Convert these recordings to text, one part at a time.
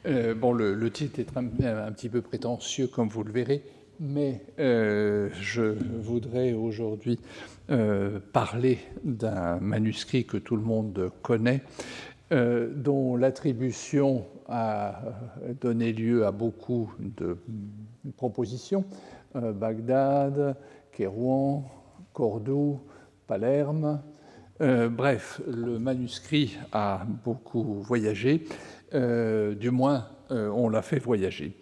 Bon, le titre est un petit peu prétentieux, comme vous le verrez, mais je voudrais aujourd'hui parler d'un manuscrit que tout le monde connaît, dont l'attribution a donné lieu à beaucoup de propositions. Bagdad, Kairouan, Cordoue, Palerme. Bref, le manuscrit a beaucoup voyagé, du moins on l'a fait voyager.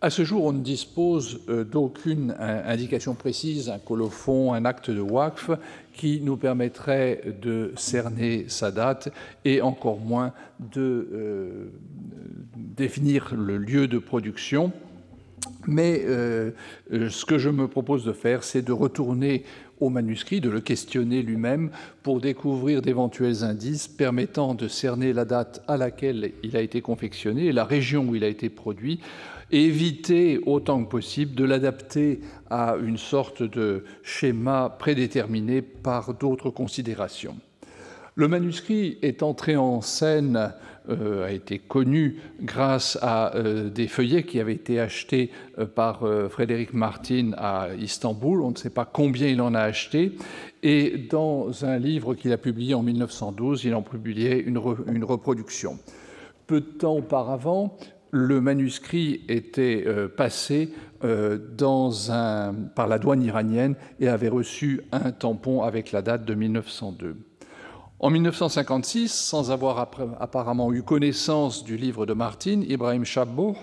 À ce jour, on ne dispose d'aucune indication précise, un colophon, un acte de waqf, qui nous permettrait de cerner sa date et encore moins de définir le lieu de production. Mais ce que je me propose de faire, c'est de retourner au manuscrit, de le questionner lui-même pour découvrir d'éventuels indices permettant de cerner la date à laquelle il a été confectionné et la région où il a été produit, et éviter autant que possible de l'adapter à une sorte de schéma prédéterminé par d'autres considérations. Le manuscrit est entré en scène, a été connu grâce à des feuillets qui avaient été achetés par Frédéric Martin à Istanbul. On ne sait pas combien il en a acheté. Et dans un livre qu'il a publié en 1912, il en publiait une reproduction. Peu de temps auparavant, le manuscrit était passé par la douane iranienne et avait reçu un tampon avec la date de 1902. En 1956, sans avoir apparemment eu connaissance du livre de Martin, Ibrahim Chabboh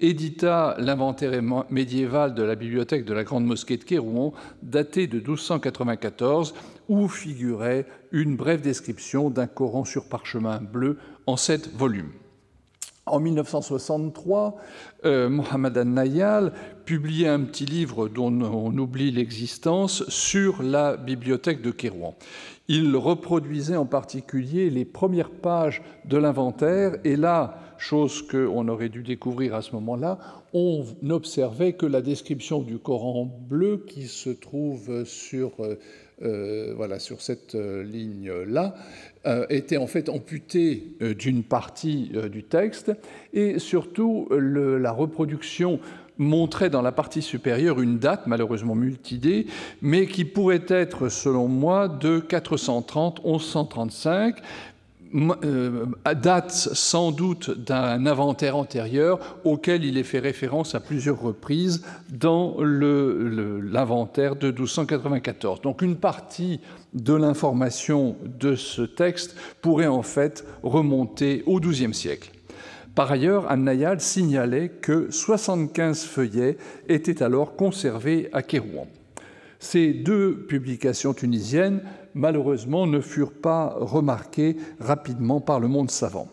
édita l'inventaire médiéval de la bibliothèque de la Grande Mosquée de Kairouan, daté de 1294, où figurait une brève description d'un Coran sur parchemin bleu en 7 volumes. En 1963, Mohammed An-Nayal publiait un petit livre dont on oublie l'existence sur la bibliothèque de Kairouan. Il reproduisait en particulier les premières pages de l'inventaire, et là, chose qu'on aurait dû découvrir à ce moment-là, on n'observait que la description du Coran bleu qui se trouve sur cette ligne-là, était en fait amputée d'une partie du texte, et surtout la reproduction montrait dans la partie supérieure une date, malheureusement multidée, mais qui pourrait être, selon moi, de 430-1135, date sans doute d'un inventaire antérieur auquel il est fait référence à plusieurs reprises dans l'inventaire de 1294. Donc une partie de l'information de ce texte pourrait en fait remonter au XIIe siècle. Par ailleurs, An-Nayal signalait que 75 feuillets étaient alors conservés à Kairouan. Ces deux publications tunisiennes, malheureusement, ne furent pas remarquées rapidement par le monde savant.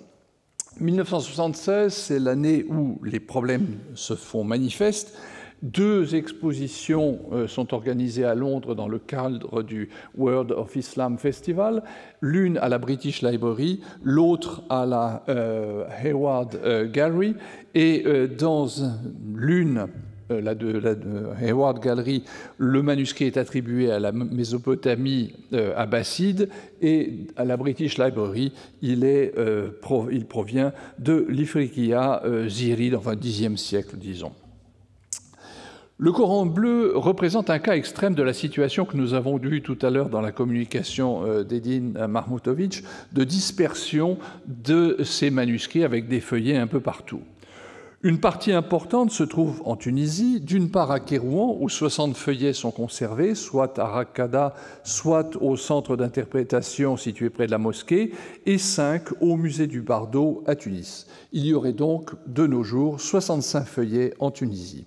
1976, c'est l'année où les problèmes se font manifestes. Deux expositions sont organisées à Londres dans le cadre du World of Islam Festival, l'une à la British Library, l'autre à la Hayward Gallery, et dans l'une, la Hayward Gallery, le manuscrit est attribué à la Mésopotamie abbasside, et à la British Library, il provient de l'Ifriqiya ziride, enfin Xe siècle, disons. Le Coran bleu représente un cas extrême de la situation que nous avons vue tout à l'heure dans la communication d'Edin Mahmoutovitch, de dispersion de ces manuscrits avec des feuillets un peu partout. Une partie importante se trouve en Tunisie, d'une part à Kairouan, où 60 feuillets sont conservés, soit à Rakkada, soit au centre d'interprétation situé près de la mosquée, et 5 au musée du Bardo à Tunis. Il y aurait donc, de nos jours, 65 feuillets en Tunisie.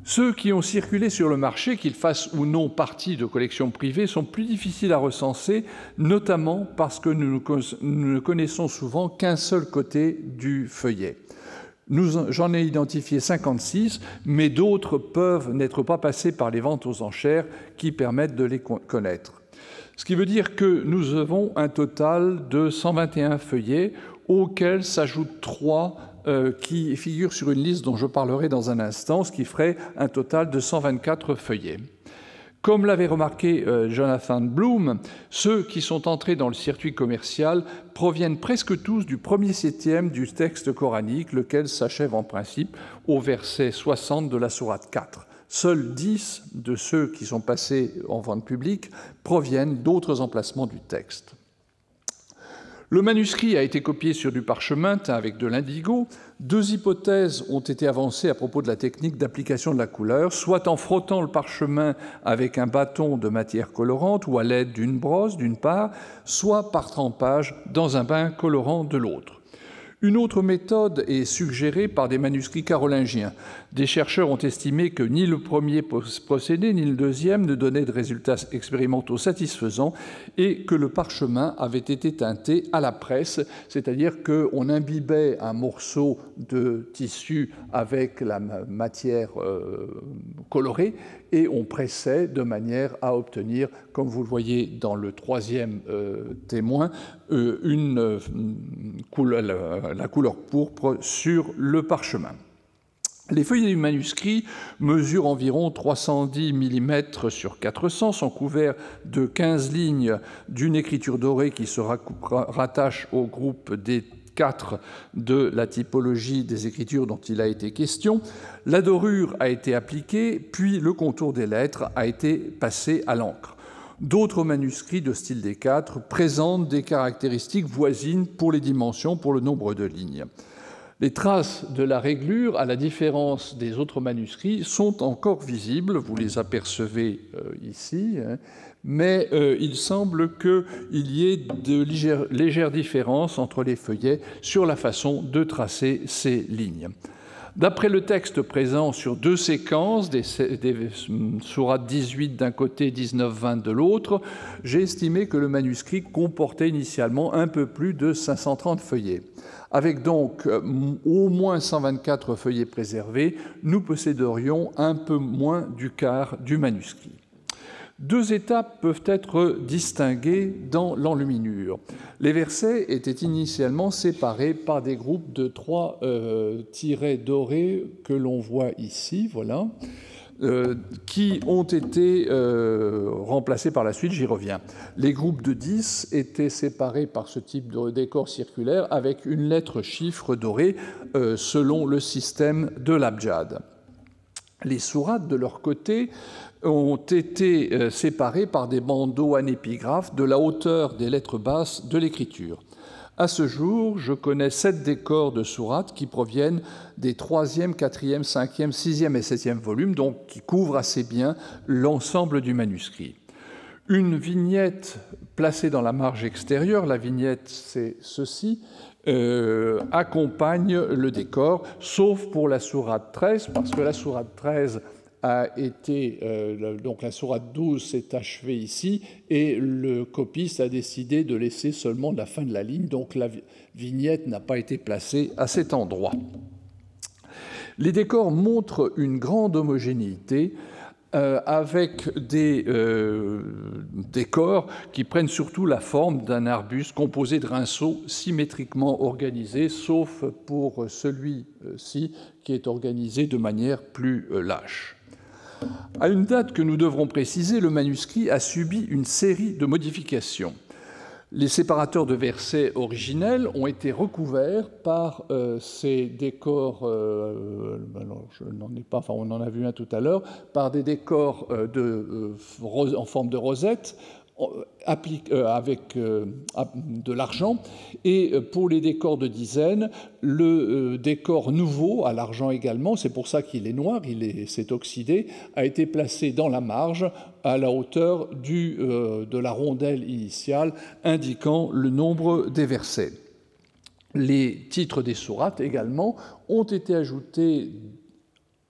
Ceux qui ont circulé sur le marché, qu'ils fassent ou non partie de collections privées, sont plus difficiles à recenser, notamment parce que nous ne connaissons souvent qu'un seul côté du feuillet. J'en ai identifié 56, mais d'autres peuvent n'être pas passés par les ventes aux enchères qui permettent de les connaître. Ce qui veut dire que nous avons un total de 121 feuillets, auxquels s'ajoutent 3 qui figurent sur une liste dont je parlerai dans un instant, ce qui ferait un total de 124 feuillets. Comme l'avait remarqué Jonathan Bloom, ceux qui sont entrés dans le circuit commercial proviennent presque tous du premier septième du texte coranique, lequel s'achève en principe au verset 60 de la sourate 4. Seuls 10 de ceux qui sont passés en vente publique proviennent d'autres emplacements du texte. Le manuscrit a été copié sur du parchemin teint avec de l'indigo. 2 hypothèses ont été avancées à propos de la technique d'application de la couleur, soit en frottant le parchemin avec un bâton de matière colorante ou à l'aide d'une brosse d'une part, soit par trempage dans un bain colorant de l'autre. Une autre méthode est suggérée par des manuscrits carolingiens. Des chercheurs ont estimé que ni le premier procédé ni le deuxième ne donnaient de résultats expérimentaux satisfaisants et que le parchemin avait été teinté à la presse, c'est-à-dire qu'on imbibait un morceau de tissu avec la matière colorée et on pressait de manière à obtenir, comme vous le voyez dans le troisième témoin, la couleur pourpre sur le parchemin. Les feuillets du manuscrit mesurent environ 310 mm sur 400, sont couverts de 15 lignes d'une écriture dorée qui se rattache au groupe des 4 de la typologie des écritures dont il a été question. La dorure a été appliquée, puis le contour des lettres a été passé à l'encre. D'autres manuscrits de style D4 présentent des caractéristiques voisines pour les dimensions, pour le nombre de lignes. Les traces de la réglure, à la différence des autres manuscrits, sont encore visibles, vous les apercevez ici, mais il semble qu'il y ait de légères différences entre les feuillets sur la façon de tracer ces lignes. D'après le texte présent sur 2 séquences, des sourates 18 d'un côté, 19-20 de l'autre, j'ai estimé que le manuscrit comportait initialement un peu plus de 530 feuillets. Avec donc au moins 124 feuillets préservés, nous posséderions un peu moins du quart du manuscrit. 2 étapes peuvent être distinguées dans l'enluminure. Les versets étaient initialement séparés par des groupes de 3 tirets dorés que l'on voit ici, voilà, qui ont été remplacés par la suite, j'y reviens. Les groupes de 10 étaient séparés par ce type de décor circulaire avec une lettre chiffre dorée selon le système de l'abjad. Les sourates, de leur côté, ont été séparées par des bandeaux anépigraphes de la hauteur des lettres basses de l'écriture. À ce jour, je connais 7 décors de sourates qui proviennent des 3e, 4e, 5e, 6e et 7e volumes, donc qui couvrent assez bien l'ensemble du manuscrit. Une vignette placée dans la marge extérieure, la vignette c'est ceci, accompagne le décor, sauf pour la sourate 13, parce que la sourate 13 a été, donc la sourate 12 s'est achevée ici, et le copiste a décidé de laisser seulement la fin de la ligne, donc la vignette n'a pas été placée à cet endroit. Les décors montrent une grande homogénéité, avec des décors qui prennent surtout la forme d'un arbuste composé de rinceaux symétriquement organisés, sauf pour celui-ci qui est organisé de manière plus lâche. À une date que nous devrons préciser, le manuscrit a subi une série de modifications. Les séparateurs de versets originels ont été recouverts par ces décors, alors je n'en ai pas, enfin on en a vu un tout à l'heure, par des décors en forme de rosette, avec de l'argent, et pour les décors de dizaines, le décor nouveau, à l'argent également, c'est pour ça qu'il est noir, s'est oxydé, a été placé dans la marge à la hauteur de la rondelle initiale, indiquant le nombre des versets. Les titres des sourates également ont été ajoutés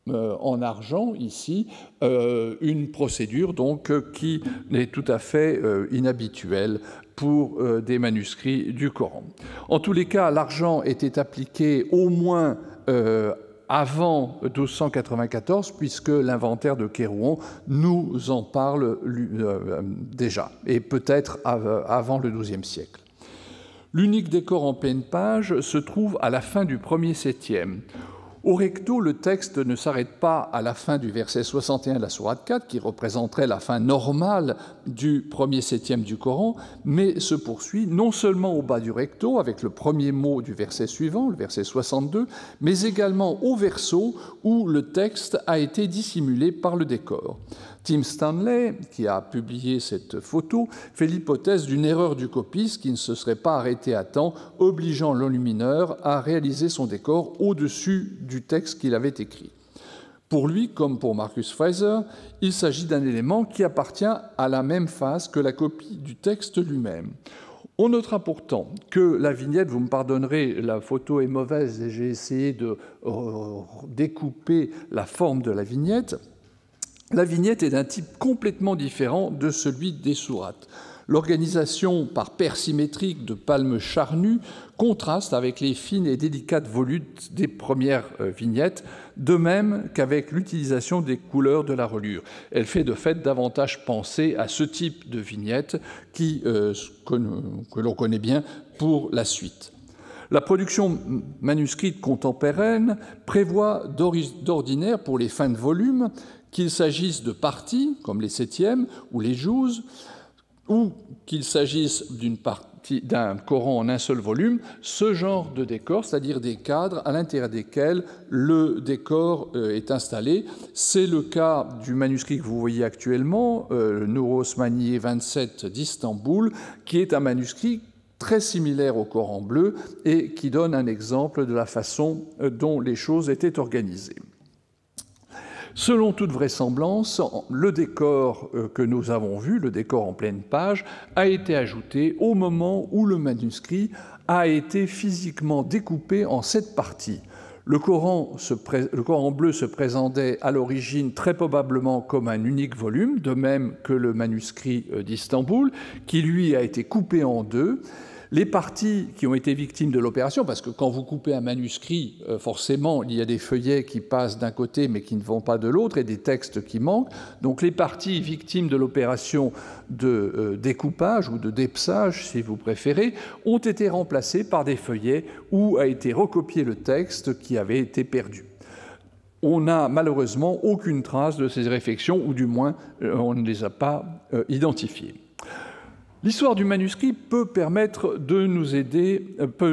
en argent, ici, une procédure donc qui n'est tout à fait inhabituelle pour des manuscrits du Coran. En tous les cas, l'argent était appliqué au moins avant 1294, puisque l'inventaire de Kérouan nous en parle déjà, et peut-être avant le XIIe siècle. L'unique décor en pleine page se trouve à la fin du 1er septième. Au recto, le texte ne s'arrête pas à la fin du verset 61 de la sourate 4, qui représenterait la fin normale du premier septième du Coran, mais se poursuit non seulement au bas du recto, avec le premier mot du verset suivant, le verset 62, mais également au verso, où le texte a été dissimulé par le décor. Tim Stanley, qui a publié cette photo, fait l'hypothèse d'une erreur du copiste qui ne se serait pas arrêté à temps, obligeant l'enlumineur à réaliser son décor au-dessus du texte qu'il avait écrit. Pour lui, comme pour Marcus Fraser, il s'agit d'un élément qui appartient à la même phase que la copie du texte lui-même. On notera pourtant que la vignette, vous me pardonnerez, la photo est mauvaise et j'ai essayé de découper la forme de la vignette. La vignette est d'un type complètement différent de celui des sourates. L'organisation par paire symétrique de palmes charnues contraste avec les fines et délicates volutes des premières vignettes, de même qu'avec l'utilisation des couleurs de la reliure. Elle fait de fait davantage penser à ce type de vignette que l'on connaît bien pour la suite. La production manuscrite contemporaine prévoit d'ordinaire pour les fins de volume qu'il s'agisse de parties, comme les septièmes ou les joues, ou qu'il s'agisse d'un Coran en un seul volume, ce genre de décor, c'est-à-dire des cadres à l'intérieur desquels le décor est installé. C'est le cas du manuscrit que vous voyez actuellement, le Nur Osmaniye 27 d'Istanbul, qui est un manuscrit très similaire au Coran bleu et qui donne un exemple de la façon dont les choses étaient organisées. Selon toute vraisemblance, le décor que nous avons vu, le décor en pleine page, a été ajouté au moment où le manuscrit a été physiquement découpé en 7 parties. Le Coran bleu se présentait à l'origine très probablement comme un unique volume, de même que le manuscrit d'Istanbul, qui lui a été coupé en 2. Les parties qui ont été victimes de l'opération, parce que quand vous coupez un manuscrit, forcément, il y a des feuillets qui passent d'un côté mais qui ne vont pas de l'autre et des textes qui manquent. Donc les parties victimes de l'opération de découpage ou de dépeçage, si vous préférez, ont été remplacées par des feuillets où a été recopié le texte qui avait été perdu. On n'a malheureusement aucune trace de ces réflexions, ou du moins on ne les a pas identifiées. L'histoire du manuscrit peut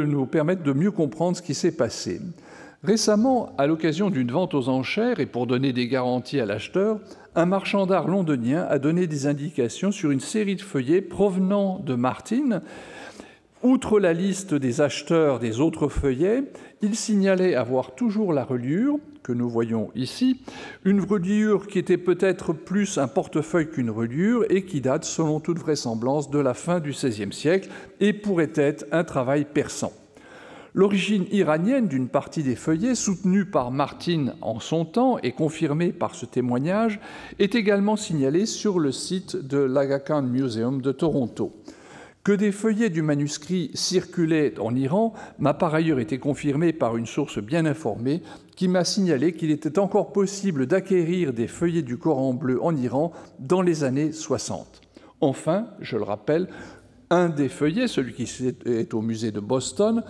nous permettre de mieux comprendre ce qui s'est passé. Récemment, à l'occasion d'une vente aux enchères et pour donner des garanties à l'acheteur, un marchand d'art londonien a donné des indications sur une série de feuillets provenant de Martin. Outre la liste des acheteurs des autres feuillets, il signalait avoir toujours la reliure, que nous voyons ici, une reliure qui était peut-être plus un portefeuille qu'une reliure et qui date, selon toute vraisemblance, de la fin du XVIe siècle et pourrait être un travail persan. L'origine iranienne d'une partie des feuillets, soutenue par Martin en son temps et confirmée par ce témoignage, est également signalée sur le site de l'Aga Khan Museum de Toronto. Que des feuillets du manuscrit circulaient en Iran m'a par ailleurs été confirmé par une source bien informée qui m'a signalé qu'il était encore possible d'acquérir des feuillets du Coran bleu en Iran dans les années 60. Enfin, je le rappelle, un des feuillets, celui qui est au musée de Boston,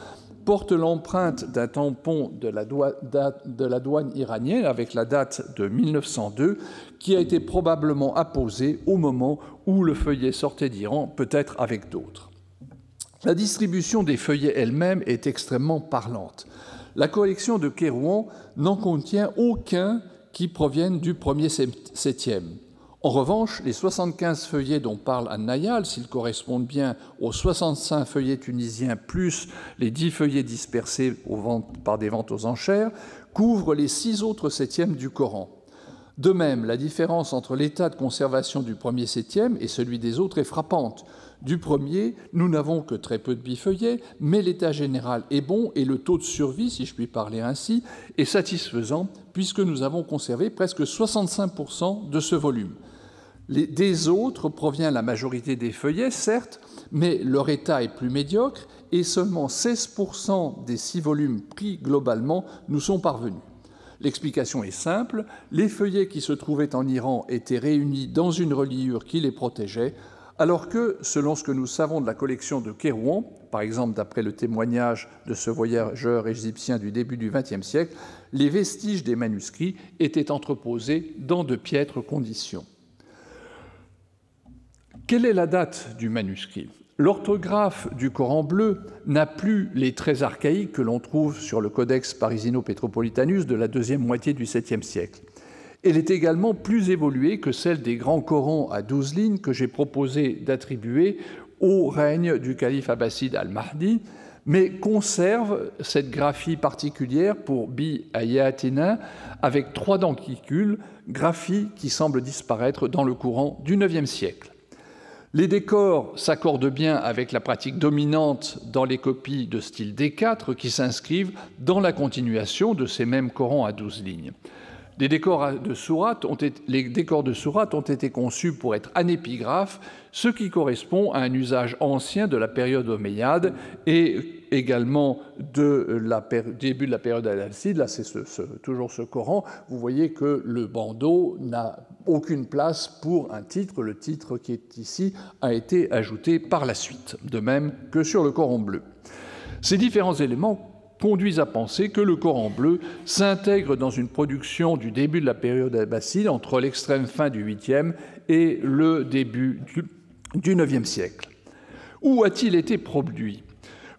porte l'empreinte d'un tampon de la douane iranienne avec la date de 1902 qui a été probablement apposé au moment où le feuillet sortait d'Iran, peut-être avec d'autres. La distribution des feuillets elle-même est extrêmement parlante. La collection de Kérouan n'en contient aucun qui proviennent du premier septième. En revanche, les 75 feuillets dont parle An-Nayal, s'ils correspondent bien aux 65 feuillets tunisiens plus les 10 feuillets dispersés par des ventes aux enchères, couvrent les 6 autres septièmes du Coran. De même, la différence entre l'état de conservation du premier septième et celui des autres est frappante. Du premier, nous n'avons que très peu de bifeuillets, mais l'état général est bon et le taux de survie, si je puis parler ainsi, est satisfaisant puisque nous avons conservé presque 65% de ce volume. Des autres provient la majorité des feuillets, certes, mais leur état est plus médiocre et seulement 16% des 6 volumes pris globalement nous sont parvenus. L'explication est simple, les feuillets qui se trouvaient en Iran étaient réunis dans une reliure qui les protégeait, alors que, selon ce que nous savons de la collection de Kérouan, par exemple d'après le témoignage de ce voyageur égyptien du début du XXe siècle, les vestiges des manuscrits étaient entreposés dans de piètres conditions. Quelle est la date du manuscrit? L'orthographe du Coran bleu n'a plus les traits archaïques que l'on trouve sur le Codex Parisino-Petropolitanus de la deuxième moitié du VIIe siècle. Elle est également plus évoluée que celle des grands Corans à 12 lignes que j'ai proposé d'attribuer au règne du calife abbasside al-Mahdi, mais conserve cette graphie particulière pour bi ayatina avec 3 denticules, graphie qui semble disparaître dans le courant du IXe siècle. Les décors s'accordent bien avec la pratique dominante dans les copies de style D4 qui s'inscrivent dans la continuation de ces mêmes Corans à 12 lignes. Les décors de sourates ont été conçus pour être anépigraphes, ce qui correspond à un usage ancien de la période omeyyade et également début de la période abbasside. Là, c'est toujours ce Coran. Vous voyez que le bandeau n'a aucune place pour un titre. Le titre qui est ici a été ajouté par la suite, de même que sur le Coran bleu. Ces différents éléments conduisent à penser que le Coran bleu s'intègre dans une production du début de la période abbasside, entre l'extrême fin du 8e et le début du 9e siècle. Où a-t-il été produit?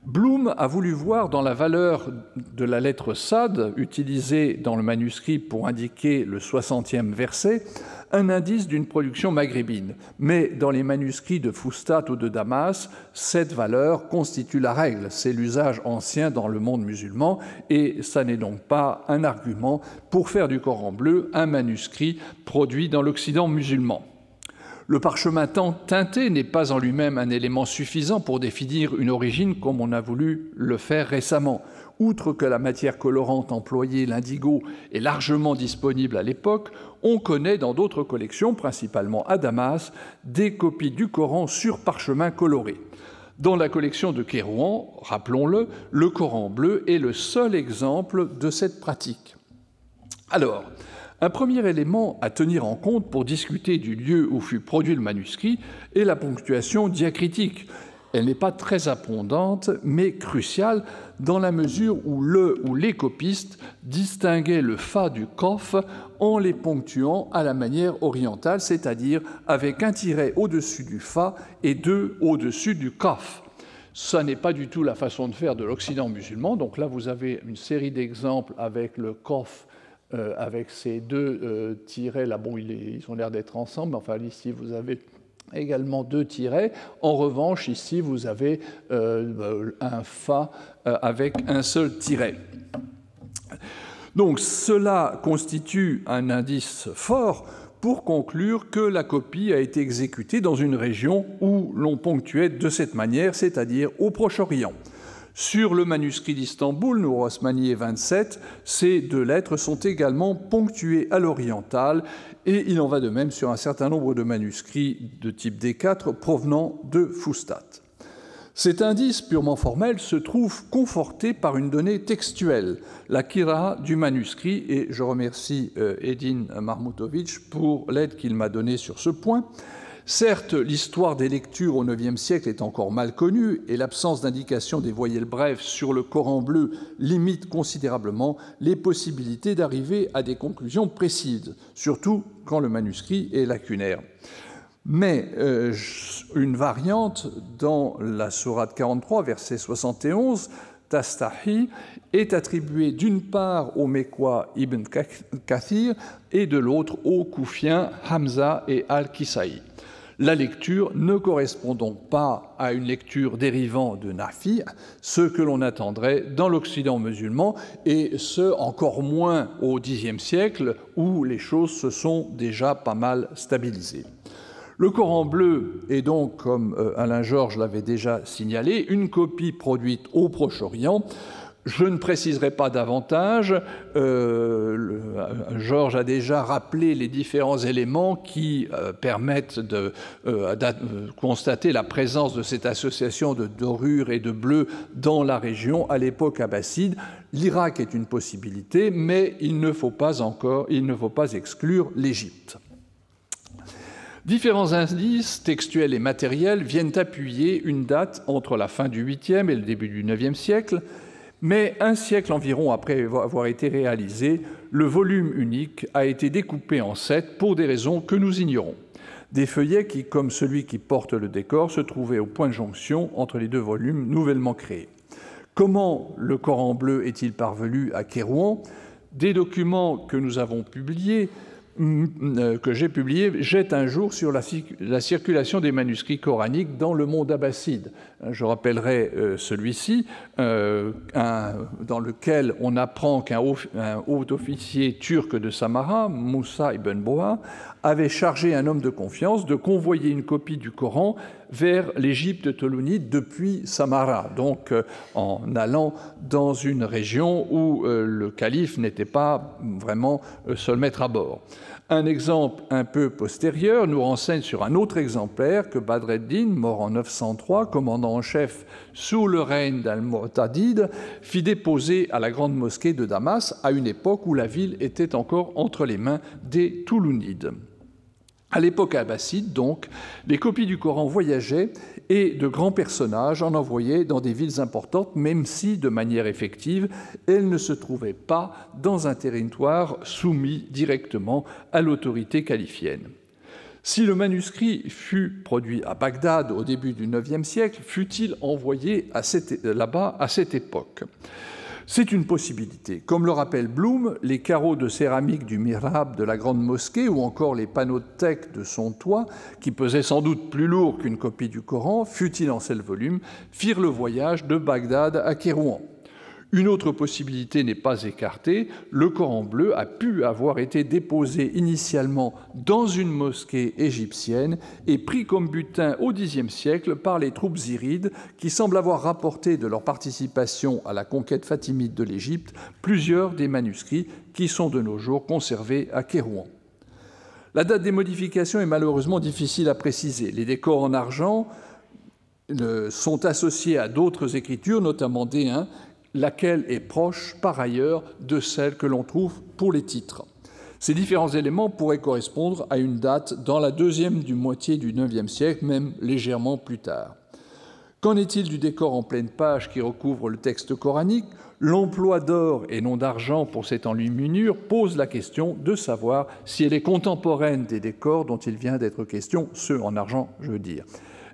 Bloom a voulu voir dans la valeur de la lettre Sad, utilisée dans le manuscrit pour indiquer le 60e verset, un indice d'une production maghrébine. Mais dans les manuscrits de Fustat ou de Damas, cette valeur constitue la règle. C'est l'usage ancien dans le monde musulman et ça n'est donc pas un argument pour faire du Coran bleu un manuscrit produit dans l'Occident musulman. Le parchemin teinté n'est pas en lui-même un élément suffisant pour définir une origine comme on a voulu le faire récemment. Outre que la matière colorante employée, l'indigo, est largement disponible à l'époque, on connaît dans d'autres collections, principalement à Damas, des copies du Coran sur parchemin coloré. Dans la collection de Kérouan, rappelons-le, le Coran bleu est le seul exemple de cette pratique. Alors, un premier élément à tenir en compte pour discuter du lieu où fut produit le manuscrit est la ponctuation diacritique. Elle n'est pas très abondante, mais cruciale dans la mesure où le ou les copistes distinguaient le fa du kof en les ponctuant à la manière orientale, c'est-à-dire avec un tiret au-dessus du fa et 2 au-dessus du kaf. Ça n'est pas du tout la façon de faire de l'Occident musulman. Donc là, vous avez une série d'exemples avec le kof, avec ces 2 tirets. Là, bon, ils ont l'air d'être ensemble. Enfin, ici, vous avez également 2 tirets. En revanche, ici, vous avez un fa avec un seul tiret. Donc, cela constitue un indice fort pour conclure que la copie a été exécutée dans une région où l'on ponctuait de cette manière, c'est-à-dire au Proche-Orient. Sur le manuscrit d'Istanbul, Nour Osmani 27, ces 2 lettres sont également ponctuées à l'orientale et il en va de même sur un certain nombre de manuscrits de type D4 provenant de Fustat. Cet indice purement formel se trouve conforté par une donnée textuelle, la qira'a du manuscrit, et je remercie Edin Mahmoutovitch pour l'aide qu'il m'a donnée sur ce point. Certes, l'histoire des lectures au IXe siècle est encore mal connue et l'absence d'indication des voyelles brèves sur le Coran bleu limite considérablement les possibilités d'arriver à des conclusions précises, surtout quand le manuscrit est lacunaire. Mais une variante dans la sourate 43, verset 71, Tastahi, est attribuée d'une part au Mécois Ibn Kathir et de l'autre aux Koufiens Hamza et Al-Kisaï. La lecture ne correspond donc pas à une lecture dérivant de Nafi, ce que l'on attendrait dans l'Occident musulman, et ce encore moins au Xe siècle, où les choses se sont déjà pas mal stabilisées. Le Coran bleu est donc, comme Alain Georges l'avait déjà signalé, une copie produite au Proche-Orient. Je ne préciserai pas davantage. Georges a déjà rappelé les différents éléments qui permettent de constater la présence de cette association de dorure et de bleu dans la région à l'époque abbasside. L'Irak est une possibilité, mais il ne faut pas exclure l'Égypte. Différents indices textuels et matériels viennent appuyer une date entre la fin du 8e et le début du 9e siècle, mais un siècle environ après avoir été réalisé, le volume unique a été découpé en 7 pour des raisons que nous ignorons. Des feuillets qui, comme celui qui porte le décor, se trouvaient au point de jonction entre les deux volumes nouvellement créés. Comment le Coran bleu est-il parvenu à Kairouan? Des documents que nous avons publiés, que j'ai publiés, jettent un jour sur la circulation des manuscrits coraniques dans le monde abbasside. Je rappellerai celui-ci, dans lequel on apprend qu'un haut officier turc de Samara, Moussa ibn Boa, avait chargé un homme de confiance de convoyer une copie du Coran vers l'Égypte ptolomide depuis Samara, donc en allant dans une région où le calife n'était pas vraiment seul maître à bord. Un exemple un peu postérieur nous renseigne sur un autre exemplaire que Badr ed-Din, mort en 903, commandant en chef sous le règne d'Al-Mu'tadid, fit déposer à la grande mosquée de Damas à une époque où la ville était encore entre les mains des Toulounides. À l'époque abbasside, donc, les copies du Coran voyageaient et de grands personnages en envoyaient dans des villes importantes, même si, de manière effective, elles ne se trouvaient pas dans un territoire soumis directement à l'autorité califienne. Si le manuscrit fut produit à Bagdad au début du IXe siècle, fut-il envoyé là-bas à cette époque ? C'est une possibilité. Comme le rappelle Blum, les carreaux de céramique du mihrab de la grande mosquée ou encore les panneaux de teck de son toit, qui pesaient sans doute plus lourd qu'une copie du Coran, fût-il en seul volume, firent le voyage de Bagdad à Kairouan. Une autre possibilité n'est pas écartée, le Coran bleu a pu avoir été déposé initialement dans une mosquée égyptienne et pris comme butin au Xe siècle par les troupes zirides qui semblent avoir rapporté de leur participation à la conquête fatimide de l'Égypte plusieurs des manuscrits qui sont de nos jours conservés à Kairouan. La date des modifications est malheureusement difficile à préciser. Les décors en argent sont associés à d'autres écritures, notamment D1, laquelle est proche, par ailleurs, de celle que l'on trouve pour les titres. Ces différents éléments pourraient correspondre à une date dans la deuxième moitié du IXe siècle, même légèrement plus tard. Qu'en est-il du décor en pleine page qui recouvre le texte coranique? L'emploi d'or et non d'argent pour cette enluminure pose la question de savoir si elle est contemporaine des décors dont il vient d'être question, ceux en argent, je veux dire.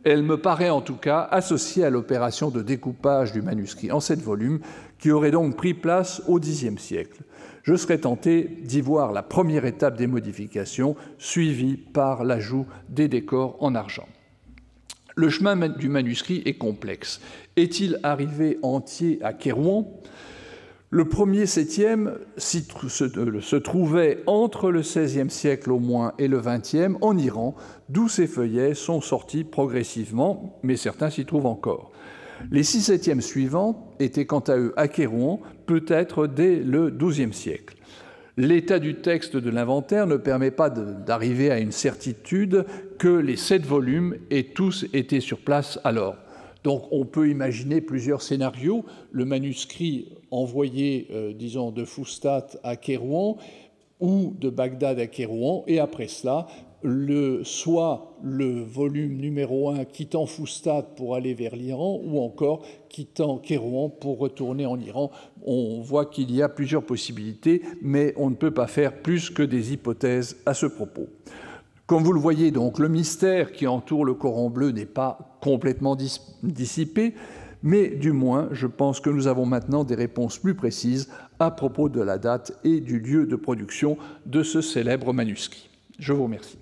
Elle me paraît en tout cas associée à l'opération de découpage du manuscrit en 7 volumes, qui aurait donc pris place au Xe siècle. Je serais tenté d'y voir la première étape des modifications, suivie par l'ajout des décors en argent. Le chemin du manuscrit est complexe. Est-il arrivé entier à Kairouan ? Le premier septième se trouvait entre le XVIe siècle au moins et le XXe en Iran, d'où ces feuillets sont sortis progressivement, mais certains s'y trouvent encore. Les 6 septièmes suivants étaient quant à eux à Kairouan, peut-être dès le XIIe siècle. L'état du texte de l'inventaire ne permet pas d'arriver à une certitude que les 7 volumes aient tous été sur place alors. Donc on peut imaginer plusieurs scénarios. Le manuscrit envoyé, disons, de Fustat à Kairouan ou de Bagdad à Kairouan, et après cela, soit le volume numéro 1 quittant Fustat pour aller vers l'Iran, ou encore quittant Kairouan pour retourner en Iran. On voit qu'il y a plusieurs possibilités, mais on ne peut pas faire plus que des hypothèses à ce propos. Comme vous le voyez, donc, le mystère qui entoure le Coran bleu n'est pas complètement dissipé, mais du moins, je pense que nous avons maintenant des réponses plus précises à propos de la date et du lieu de production de ce célèbre manuscrit. Je vous remercie.